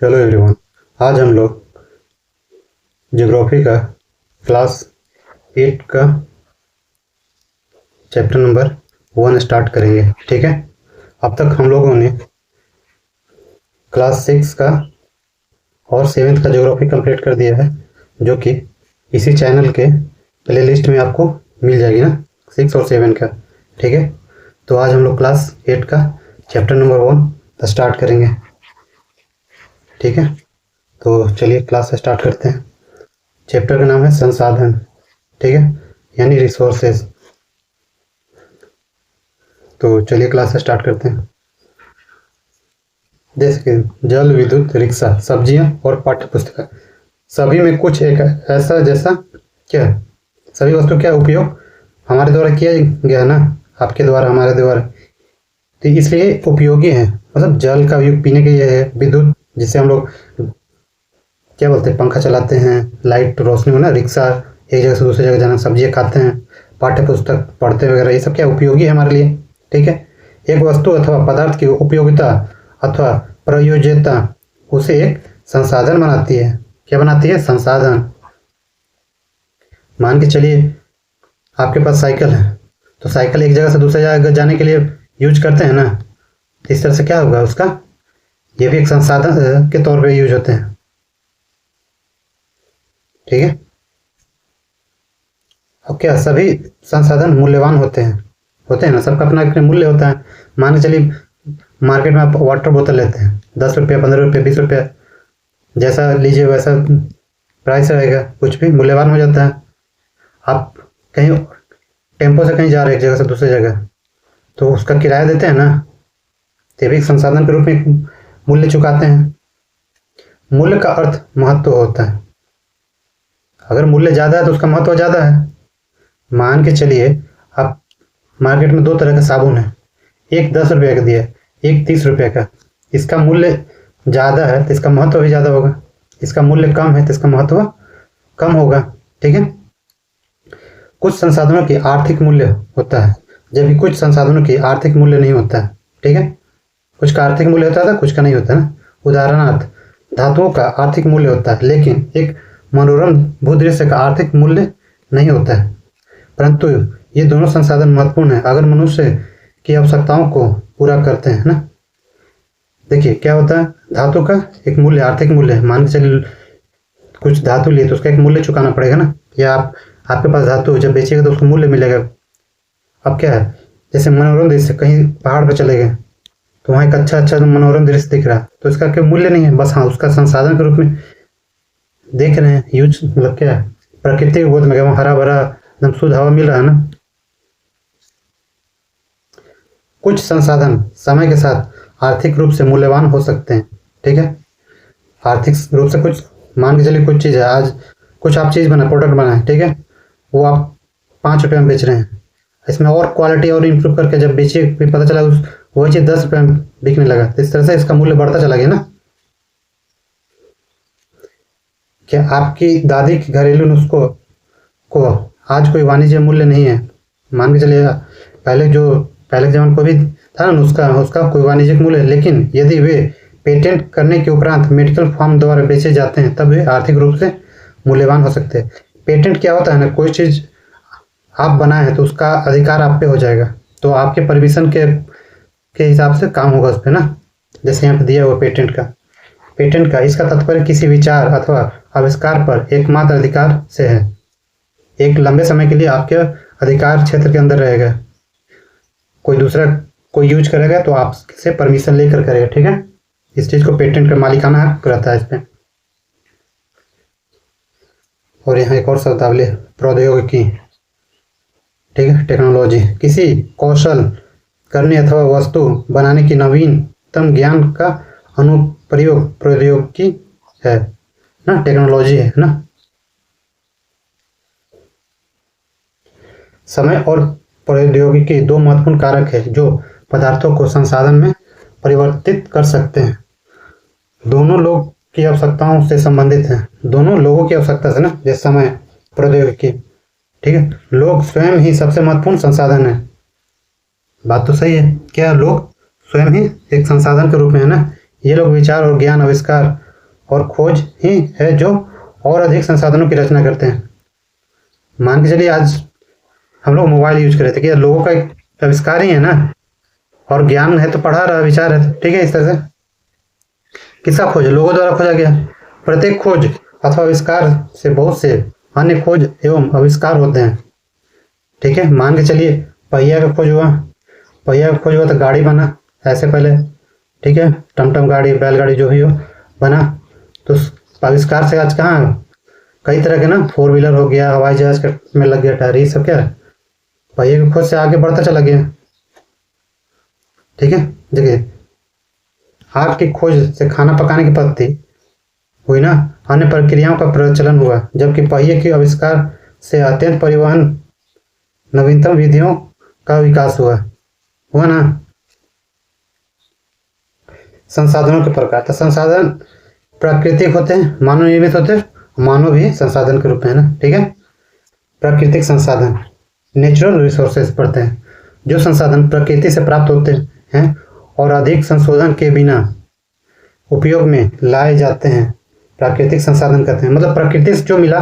Hello everyone. आज हम लोग ज्योग्राफी का क्लास 8 का चैप्टर नंबर 1 स्टार्ट करेंगे। ठीक है, अब तक हम लोगों ने क्लास 6 का और 7th का ज्योग्राफी कंप्लीट कर दिया है, जो कि इसी चैनल के प्लेलिस्ट में आपको मिल जाएगी ना, 6 और 7 का। ठीक है, तो आज हम लोग क्लास 8 का चैप्टर नंबर 1 स्टार्ट करेंगे। ठीक है, तो चलिए क्लास स्टार्ट करते हैं। चैप्टर का नाम है संसाधन। ठीक है, यानी रिसोर्सेज। तो चलिए क्लास स्टार्ट करते हैं। जैसे जल, विद्युत, रिक्शा, सब्जियां और पाठ्य पुस्तक, सभी में कुछ एक ऐसा जैसा क्या सभी वस्तु क्या उपयोग हमारे द्वारा किया गया है ना, आपके द्वारा, हमारे द्वारा, तो इसलिए उपयोगी है। मतलब जल का उपयोग पीने के लिए है, विद्युत जिससे हम लोग क्या बोलते हैं, पंखा चलाते हैं, लाइट रोशनी हो ना, रिक्शा एक जगह से दूसरी जगह जाना, सब्जियां खाते हैं, पाठ्य पुस्तक पढ़ते वगैरह, ये सब क्या उपयोगी है हमारे लिए। ठीक है, एक वस्तु अथवा पदार्थ की उपयोगिता अथवा प्रयोज्यता उसे एक संसाधन बनाती है। क्या बनाती है? संसाधन। मान के चलिए आपके पास साइकिल है, तो साइकिल एक जगह से दूसरी जगह जाने के लिए यूज करते हैं ना, तो इस तरह से क्या होगा, उसका ये भी एक संसाधन के तौर पे यूज होते हैं। ठीक है, अब क्या सभी संसाधन मूल्यवान होते हैं ना, सबका अपना अपना मूल्य होता है। मान के चलिए मार्केट में आप वाटर बोतल लेते हैं, 10 रुपये, 15 रुपये, 20 रुपये, जैसा लीजिए वैसा प्राइस रहेगा, कुछ भी मूल्यवान हो जाता है। आप कहीं टेम्पो से कहीं जा रहे हैं एक जगह से दूसरी जगह, तो उसका किराया देते हैं ना, तो भी एक संसाधन के रूप में मूल्य चुकाते हैं। मूल्य का अर्थ महत्व होता है। अगर मूल्य ज़्यादा है तो उसका महत्व ज़्यादा है। मान के चलिए आप मार्केट में 2 तरह का साबुन है, एक 10 रुपये का दिया है, एक 30 रुपये का। इसका मूल्य ज़्यादा है तो इसका महत्व भी ज़्यादा होगा, इसका मूल्य कम है तो इसका महत्व कम होगा। ठीक है, कुछ संसाधनों की आर्थिक मूल्य होता है, जबकि कुछ संसाधनों की आर्थिक मूल्य नहीं होता है। ठीक है, कुछ का आर्थिक मूल्य होता था, कुछ का नहीं होता ना। उदाहरणार्थ धातुओं का आर्थिक मूल्य होता है, लेकिन एक मनोरम भूदृश्य का आर्थिक मूल्य नहीं होता है। परंतु ये दोनों संसाधन महत्वपूर्ण है अगर मनुष्य की आवश्यकताओं को पूरा करते हैं ना। देखिए क्या होता है, धातु का एक मूल्य, आर्थिक मूल्य है। मान के चलिए कुछ धातु लिए तो उसका एक मूल्य चुकाना पड़ेगा ना, या आपके पास धातु जब बेचेगा तो उसको मूल्य मिलेगा। अब क्या है, जैसे मनोरम दृश्य, कहीं पहाड़ पर चले गए तो वहाँ एक अच्छा मनोरम दृश्य दिख रहा है, तो इसका कोई मूल्य नहीं है, बस हाँ उसका संसाधन के रूप में देख रहे हैं, यूज मतलब क्या है, प्रकृति की गोद में वहाँ हरा भरा एकदम शुद्ध हवा मिल रहा है ना। कुछ संसाधन समय के साथ आर्थिक रूप से मूल्यवान हो सकते हैं। ठीक है, आर्थिक रूप से कुछ, मान के चलिए कुछ चीज़ है, आज कुछ आप चीज़ बना, प्रोडक्ट बना है, ठीक है, वो आप 5 रुपये में बेच रहे हैं, इसमें और क्वालिटी और इम्प्रूव करके जब बेचिए फिर पता चला उस वही चीज़ 10 रुपये में बिकने लगा, तो इस तरह से इसका मूल्य बढ़ता चला गया ना। क्या आपकी दादी के घरेलू नुस्खों को आज कोई वाणिज्य मूल्य नहीं है? मान के चलिए पहले के जमाने को भी था ना नुस्खा, उसका कोई वाणिज्यिक मूल्य है, लेकिन यदि वे पेटेंट करने के उपरांत मेडिकल फॉर्म द्वारा बेचे जाते हैं तब वे आर्थिक रूप से मूल्यवान हो सकते हैं। पेटेंट क्या होता है ना, कोई चीज़ आप बनाए हैं तो उसका अधिकार आप पे हो जाएगा, तो आपके परमिशन के हिसाब से काम होगा उस पर ना। जैसे यहाँ पे दिया हुआ पेटेंट का इसका तात्पर्य किसी विचार अथवा आविष्कार पर एकमात्र अधिकार से है, एक लंबे समय के लिए आपके अधिकार क्षेत्र के अंदर रहेगा, कोई दूसरा कोई यूज करेगा तो आपसे परमिशन लेकर करेगा। ठीक है, इस चीज़ को पेटेंट का मालिकाना हक रहता है इस पर। और यहाँ एक और शब्दावली, प्रौद्योगिकी। ठीक है, टेक्नोलॉजी, किसी कौशल करने अथवा वस्तु बनाने की नवीनतम ज्ञान का अनुप्रयोग प्रौद्योगिकी है ना, टेक्नोलॉजी है ना। समय और प्रौद्योगिकी 2 महत्वपूर्ण कारक है जो पदार्थों को संसाधन में परिवर्तित कर सकते हैं। दोनों लोग की आवश्यकताओं से संबंधित हैं, दोनों लोगों की आवश्यकता से ना, जैसे समय, प्रौद्योगिकी। ठीक है, लोग स्वयं ही सबसे महत्वपूर्ण संसाधन है। बात तो सही है, क्या लोग स्वयं ही एक संसाधन के रूप में है ना। ये लोग विचार और ज्ञान, आविष्कार और खोज ही है जो और अधिक संसाधनों की रचना करते हैं। मान के चलिए आज हम लोग मोबाइल यूज कर रहे थे, कि लोगों का एक आविष्कार ही है ना, और ज्ञान है तो पढ़ा रहा, विचार है, ठीक है। इस तरह से किसका खोज? लोगों द्वारा खोजा गया। प्रत्येक खोज अथवा आविष्कार से बहुत से अन्य खोज एवं आविष्कार होते हैं, ठीक है। मान के चलिए पहिया का खोज हुआ, पहिया का खोज हुआ तो गाड़ी बना ऐसे पहले, ठीक है। टमटम गाड़ी, बैलगाड़ी जो भी हो बना, तो आविष्कार से आज कहाँ कई तरह के ना, 4 व्हीलर हो गया, हवाई जहाज में लग गया टायर, ये सब क्या है, पहिए की खोज से आगे बढ़ता चला गया, ठीक है। देखिए आग की खोज से खाना पकाने की पद्धति हुई ना, अन्य प्रक्रियाओं का प्रचलन हुआ, जबकि पहिए के आविष्कार से अत्यंत परिवहन नवीनतम विधियों का विकास हुआ ना। संसाधनों के प्रकार, तो संसाधन प्राकृतिक होते हैं, मानव निर्मित होते हैं, मानव भी संसाधन के रूप में है ना, ठीक है। प्राकृतिक संसाधन नेचुरल रिसोर्सेज पढ़ते हैं, जो संसाधन प्रकृति से प्राप्त होते हैं और अधिक संशोधन के बिना उपयोग में लाए जाते हैं, प्राकृतिक संसाधन कहते हैं। मतलब प्रकृति से जो मिला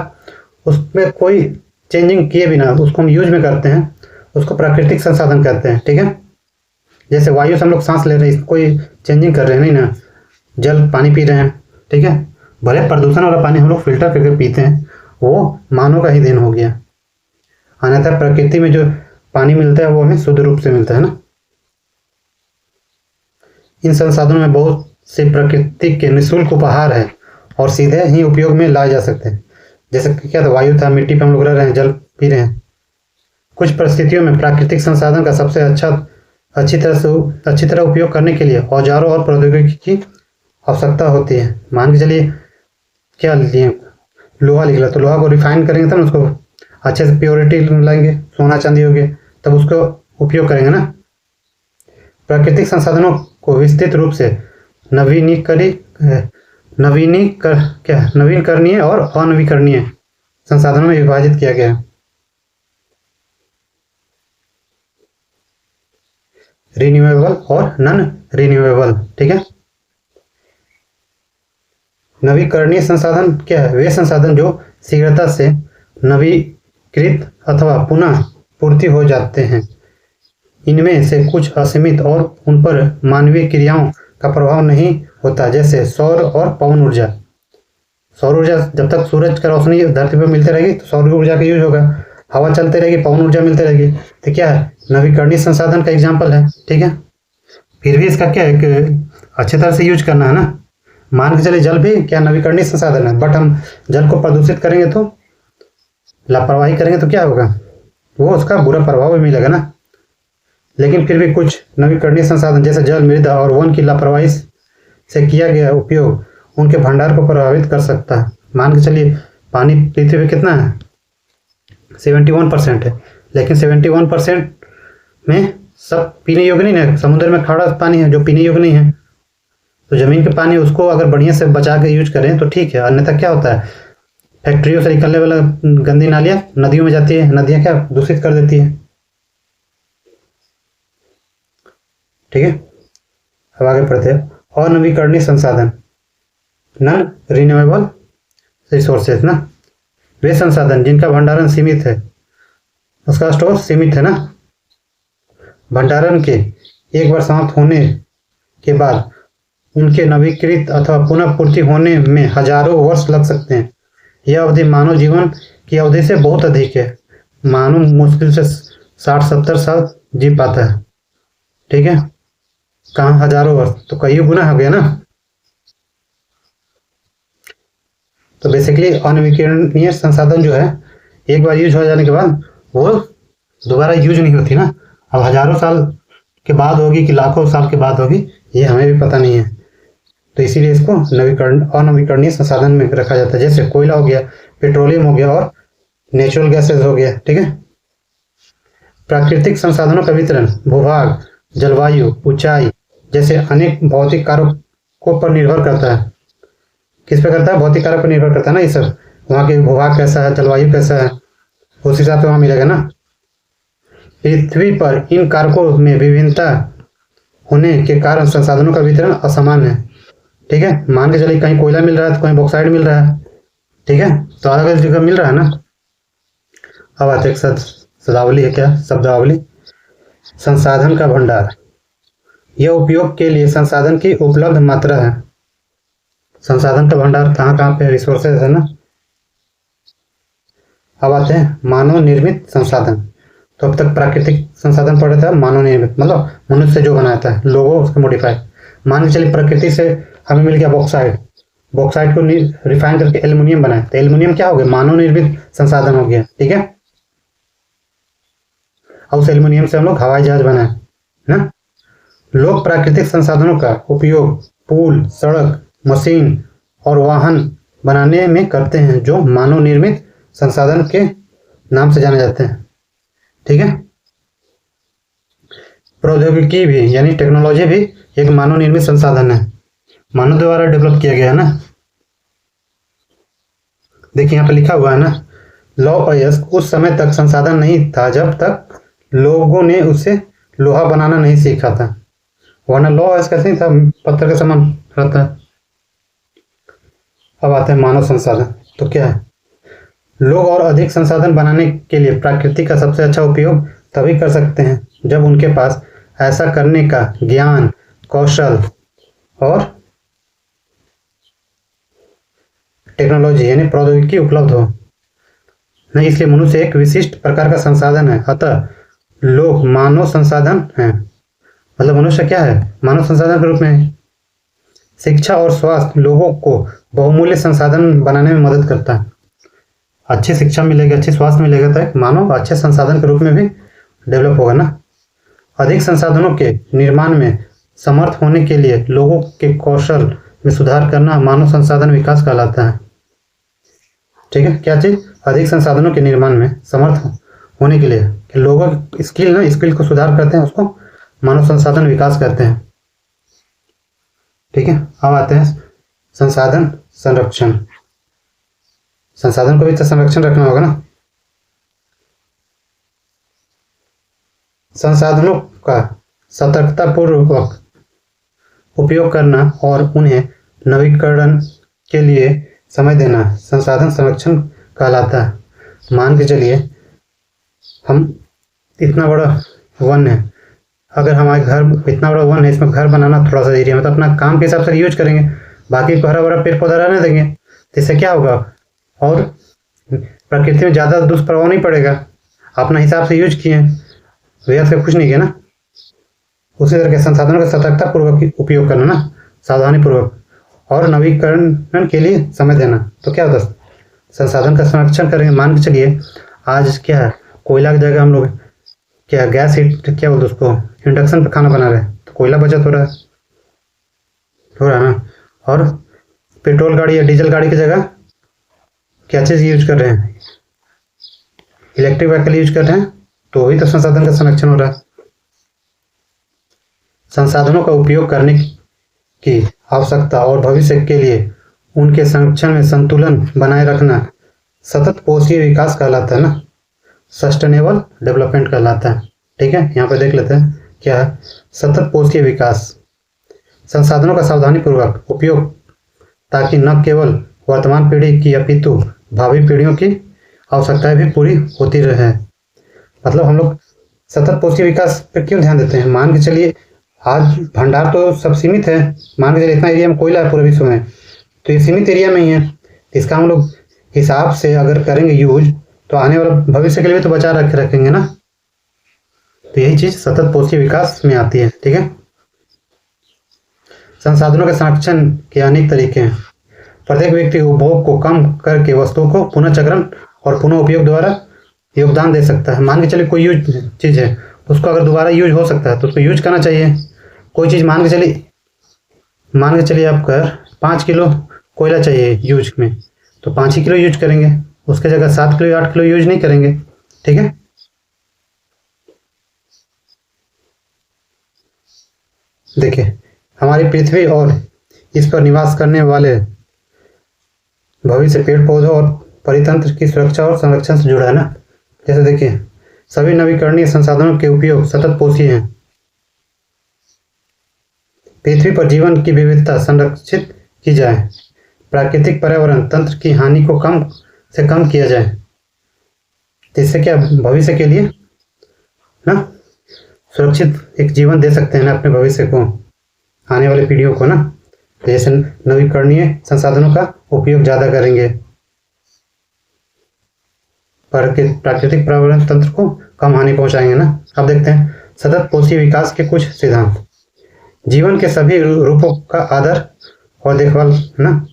उसमें कोई चेंजिंग किए बिना उसको हम यूज में करते हैं, उसको प्राकृतिक संसाधन कहते हैं, ठीक है। जैसे वायु से हम लोग सांस ले रहे हैं, कोई चेंजिंग कर रहे हैं नहीं ना, जल पानी पी रहे हैं, ठीक है। भले प्रदूषण वाला पानी हम लोग फिल्टर करके पीते हैं, वो मानव का ही देन हो गया, अन्यथा प्रकृति में जो पानी मिलता है वो हमें शुद्ध रूप से मिलता है ना। इन संसाधनों में बहुत से प्रकृति के निःशुल्क उपहार है और सीधे ही उपयोग में लाए जा सकते हैं। जैसे क्या था, वायु था, मिट्टी पे हम लोग रह रहे हैं, जल पी रहे हैं। कुछ परिस्थितियों में प्राकृतिक संसाधन का सबसे अच्छी तरह उपयोग करने के लिए औजारों और प्रौद्योगिकी की आवश्यकता होती है। मान के चलिए क्या लिए लोहा निकला, तो लोहा को रिफाइन करेंगे तब उसको अच्छे से प्योरिटी लाएंगे, सोना चांदी हो गया, तब उसको उपयोग करेंगे ना। प्राकृतिक संसाधनों को विस्तृत रूप से नवीकरणीय और अनवीकरणीय संसाधनों में विभाजित किया गया है। रिन्यूएबल और नॉन रिन्यूएबल, ठीक है। नवीकरणीय संसाधन क्या है? वे संसाधन जो शीघ्रता से नवीकृत अथवा पुनः पूर्ति हो जाते हैं। इनमें से कुछ असीमित और उन पर मानवीय क्रियाओं का प्रभाव नहीं होता, जैसे सौर और पवन ऊर्जा। सौर ऊर्जा जब तक सूरज का रोशनी धरती पर मिलती रहेगी तो सौर ऊर्जा का यूज होगा, हवा चलती रहेगी, पवन ऊर्जा मिलती रहेगी, तो क्या है, नवीकरणीय संसाधन का एग्जाम्पल है, ठीक है। फिर भी इसका क्या है कि अच्छे तरह से यूज करना है ना। मान के चलिए जल भी क्या नवीकरणीय संसाधन है, बट हम जल को प्रदूषित करेंगे तो, लापरवाही करेंगे तो क्या होगा, वो उसका बुरा प्रभाव भी मिलेगा ना। लेकिन फिर भी कुछ नवीकरणीय संसाधन जैसे जल, मृदा और वन की लापरवाही से किया गया उपयोग उनके भंडार को प्रभावित कर सकता है। मान के चलिए पानी पृथ्वी पे कितना है, 71% है, लेकिन 71% में सब पीने योग्य नहीं है। समुद्र में खारा पानी है जो पीने योग्य नहीं है, तो जमीन के पानी उसको अगर बढ़िया से बचा के यूज करें तो ठीक है। अन्यथा क्या होता है, फैक्ट्रियों से निकलने वाला गंदी नालियाँ नदियों में जाती है, नदियाँ क्या दूषित कर देती है, ठीक है। अब आगे पढ़ते हैं अनवीकरणीय संसाधन, नॉन रिन्यूएबल रिसोर्सेज ना, वे संसाधन जिनका भंडारण सीमित है, उसका स्टोर सीमित है ना। भंडारण के एक बार समाप्त होने के बाद उनके नवीकृत अथवा पुनः पूर्ति होने में हजारों वर्ष लग सकते हैं। यह अवधि मानव जीवन की अवधि से बहुत अधिक है। मानव मुश्किल से 60-70 साल जी पाता है, ठीक है। कहाँ हजारों वर्ष, तो कई गुना हो गया ना। तो बेसिकली अनवीकरणीय संसाधन जो है एक बार यूज हो जाने के बाद वो दोबारा यूज नहीं होती ना। अब हजारों साल के बाद होगी कि लाखों साल के बाद होगी, ये हमें भी पता नहीं है। तो इसीलिए इसको अनवीकरणीय संसाधन में रखा जाता है। जैसे कोयला हो गया, पेट्रोलियम हो गया और नेचुरल गैसेज हो गया, ठीक है। प्राकृतिक संसाधनों का वितरण भूभाग, जलवायु, ऊंचाई जैसे अनेक भौतिक कारकों पर निर्भर करता है। किस पे करता है, भौतिक कारक पर निर्भर करता है ना ये सब। वहाँ के भूभाग कैसा है, जलवायु कैसा है, उस हिसाब से वहाँ मिलेगा ना। पृथ्वी पर इन कारकों में विभिन्नता होने के कारण संसाधनों का वितरण असमान है, ठीक है, मान के चलिए कहीं कोयला मिल रहा है तो कहीं बॉक्साइड मिल रहा है, ठीक है, तो अलग अलग जगह मिल रहा है ना। अब आते एक शब्दावली है, क्या शब्दावली, संसाधन का भंडार, यह उपयोग के लिए संसाधन की उपलब्ध मात्रा है। संसाधन का भंडार कहाँ कहाँ पे, रिसोर्सेज है ना। अब आते हैं मानव निर्मित संसाधन। तो अब तक प्राकृतिक संसाधन पढ़े थे, मानव निर्मित मतलब मनुष्य जो बनाया था, लोगों उसके मॉडिफाई। मान के चलिए प्रकृति से हमें मिल गया बॉक्साइड, बॉक्साइड को रिफाइन करके एल्युमिनियम बनाया, तो एल्युमिनियम क्या हो गया, मानव निर्मित संसाधन हो गया, ठीक है। और उस एल्युमिनियम से हम लोग हवाई जहाज बनाए ना। लोग प्राकृतिक संसाधनों का उपयोग पुल, सड़क, मशीन और वाहन बनाने में करते हैं, जो मानव निर्मित संसाधन के नाम से जाने जाते हैं, ठीक है। प्रौद्योगिकी भी यानी टेक्नोलॉजी भी एक मानव निर्मित संसाधन है, मानव द्वारा डेवलप किया गया है ना। देखिए यहाँ पे लिखा हुआ है ना, लौ अयस्क उस समय तक संसाधन नहीं था जब तक लोगों ने उसे लोहा बनाना नहीं सीखा था, वरना लौ अयस्क कैसे था, पत्थर के समान रहता है। अब आते हैं मानव संसाधन, तो क्या है, लोग और अधिक संसाधन बनाने के लिए प्रकृति का सबसे अच्छा उपयोग तभी कर सकते हैं जब उनके पास ऐसा करने का ज्ञान, कौशल और टेक्नोलॉजी यानी प्रौद्योगिकी उपलब्ध हो नहीं। इसलिए मनुष्य एक विशिष्ट प्रकार का संसाधन है, अतः लोग मानव संसाधन हैं। मतलब मनुष्य क्या है, मानव संसाधन के रूप में है। शिक्षा और स्वास्थ्य लोगों को बहुमूल्य संसाधन बनाने में मदद करता है। अच्छी शिक्षा मिलेगी, अच्छी स्वास्थ्य मिलेगा, तो एक मानव अच्छे संसाधन के रूप में भी डेवलप होगा ना। अधिक संसाधनों के निर्माण में समर्थ होने के लिए लोगों के कौशल में सुधार करना मानव संसाधन विकास कहलाता है, ठीक है। क्या चीज, अधिक संसाधनों के निर्माण में समर्थ होने के लिए लोगों की स्किल को सुधार करते हैं, उसको मानव संसाधन विकास कहते हैं, ठीक है। अब आते हैं संसाधन संरक्षण। संसाधन को भी तो संरक्षण रखना होगा ना। संसाधनों का सतर्कतापूर्वक उपयोग करना और उन्हें नवीकरण के लिए समय देना संसाधन संरक्षण कहलाता है। मान के चलिए हम इतना बड़ा वन है, अगर हमारे घर इतना बड़ा वन है, इसमें घर बनाना थोड़ा सा एरिया में, तो अपना काम के हिसाब से यूज करेंगे, बाकी को हरा भरा पेड़ पौधा रहने देंगे, तो इससे क्या होगा, और प्रकृति में ज़्यादा दुष्प्रभाव नहीं पड़ेगा। अपना हिसाब से यूज किए, व्यर्थ से कुछ नहीं किया ना। उसी तरह के संसाधनों का सतर्कतापूर्वक उपयोग करना ना, सावधानी पूर्वक, और नवीकरण के लिए समय देना, तो क्या होता है, संसाधन का संरक्षण करेंगे। मान के चलिए आज क्या है, कोयला की जगह हम लोग क्या गैस हीट क्या बोलते उसको, इंडक्शन पे खाना बना रहे हैं, तो कोयला बचत हो रहा है ना। और पेट्रोल गाड़ी या डीजल गाड़ी की जगह क्या चीज़ यूज कर रहे हैं, इलेक्ट्रिक व्हीकल यूज कर रहे हैं, तो वही तो संसाधन का संरक्षण हो रहा है। संसाधनों का उपयोग करने की आवश्यकता और भविष्य के लिए उनके संरक्षण में संतुलन बनाए रखना सतत पोषीय विकास कहलाता है ना, सस्टेनेबल डेवलपमेंट कहलाता है, ठीक है। यहाँ पे देख लेते हैं क्या है, सतत पोषीय विकास, संसाधनों का सावधानीपूर्वक उपयोग ताकि न केवल वर्तमान पीढ़ी की अपितु भावी पीढ़ियों की आवश्यकताएं भी पूरी होती रहे। मतलब हम लोग सतत पोषीय विकास पर क्यों ध्यान देते हैं। मान के चलिए आज भंडार तो सब सीमित है, मान के चलिए इतना एरिया में कोयला है पूरे विश्व में, तो ये सीमित एरिया में ही है, इसका हम लोग हिसाब से अगर करेंगे यूज, तो आने वाला भविष्य के लिए तो बचा रखेंगे ना। तो यही चीज सतत पोषीय विकास में आती है, ठीक है। संसाधनों के संरक्षण के अनेक तरीके हैं। प्रत्येक व्यक्ति उपभोग को कम करके वस्तुओं को पुनः चक्रण और पुनः उपयोग द्वारा योगदान दे सकता है। मान के चलिए कोई यूज चीज है, उसको अगर दोबारा यूज हो सकता है तो उसको यूज करना चाहिए। कोई चीज मान के चलिए आपका 5 किलो कोयला चाहिए यूज में, तो 5 ही किलो यूज करेंगे, उसके जगह 7 किलो 8 किलो यूज नहीं करेंगे, ठीक है। देखिए हमारी पृथ्वी और इस पर निवास करने वाले भविष्य पेड़ पौधों और परितंत्र की सुरक्षा और संरक्षण से जुड़ा है ना। जैसे देखिए सभी नवीकरणीय संसाधनों के उपयोग सतत पोषी हैं। पृथ्वी पर जीवन की विविधता संरक्षित की जाए, प्राकृतिक पर्यावरण तंत्र की हानि को कम से कम किया जाए। तो इससे क्या भविष्य के लिए ना सुरक्षित एक जीवन दे सकते हैं ना अपने भविष्य को, आने वाली पीढ़ियों को ना। तो जैसे नवीकरणीय संसाधनों का उपयोग ज़्यादा करेंगे, प्राकृतिक पर्यावरण तंत्र को कम हानि पहुंचाएंगे ना। अब देखते हैं सतत पोषी विकास के कुछ सिद्धांत। जीवन के सभी रूपों का आदर और देखभाल ना,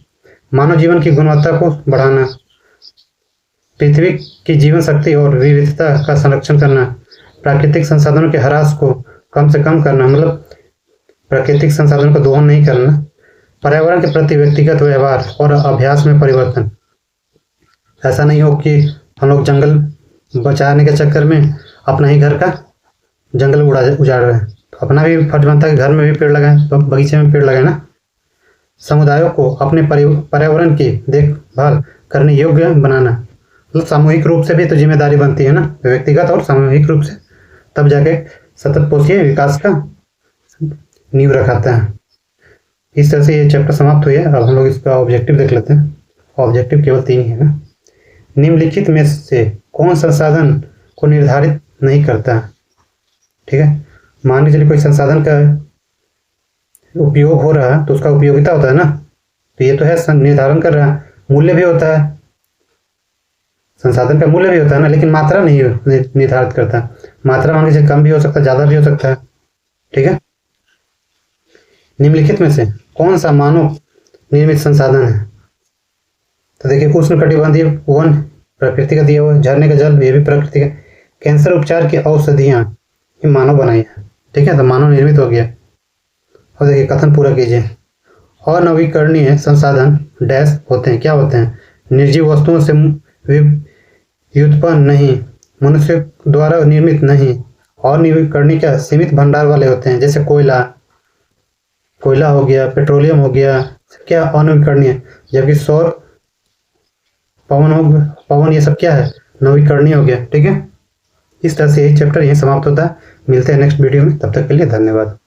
मानव जीवन की गुणवत्ता को बढ़ाना, पृथ्वी की जीवन शक्ति और विविधता का संरक्षण करना, प्राकृतिक संसाधनों के ह्रास को कम से कम करना, मतलब प्राकृतिक संसाधनों का दोहन नहीं करना, पर्यावरण के प्रति व्यक्तिगत व्यवहार और अभ्यास में परिवर्तन। ऐसा नहीं हो कि हम लोग जंगल बचाने के चक्कर में अपना ही घर का जंगल उजाड़ रहे हैं। तो अपना भी फर्ज बनता है कि घर में भी पेड़ लगाएं, तो बगीचे में पेड़ लगाएं ना। समुदायों को अपने पर्यावरण की देखभाल करने योग्य बनाना, मतलब सामूहिक रूप से भी तो जिम्मेदारी बनती है ना, व्यक्तिगत और सामूहिक रूप से, तब जाके सतत पोषीय विकास का नींव रखाता है। इस तरह से ये चैप्टर समाप्त हुई है। अब हम लोग इसका ऑब्जेक्टिव देख लेते हैं। ऑब्जेक्टिव केवल 3 ही है ना। निम्नलिखित में से कौन संसाधन को निर्धारित नहीं करता? ठीक है, मान के चलिए कोई संसाधन का उपयोग हो रहा है तो उसका उपयोगिता होता है ना, तो ये तो है निर्धारण कर रहा है। मूल्य भी होता है, संसाधन का मूल्य भी होता है ना, लेकिन मात्रा नहीं निर्धारित करता। मात्रा मान के चलिए कम भी हो सकता है, ज़्यादा भी हो सकता है। ठीक है, निम्नलिखित में से कौन सा मानव निर्मित संसाधन है? तो देखिए, उष्णकटिबंधीय वन प्रकृति का दिया हुआ है, झरने का जल ये भी प्रकृति का, कैंसर उपचार की औषधियाँ ये मानव बनाई है। ठीक है, तो मानव निर्मित हो गया। और देखिए कथन पूरा कीजिए। अनवीकरणीय संसाधन डैश होते हैं, क्या होते हैं? निर्जीव वस्तुओं से व्युत्पन्न नहीं, मनुष्य द्वारा निर्मित नहीं, और नवीकरणीय क्या सीमित भंडार वाले होते हैं, जैसे कोयला हो गया, पेट्रोलियम हो गया, क्या अनवीकरणीय। जबकि सौर, पवन ये सब क्या है? नवीकरणीय हो गया। ठीक है, इस तरह से ये चैप्टर यहीं समाप्त होता है। मिलते हैं नेक्स्ट वीडियो में, तब तक के लिए धन्यवाद।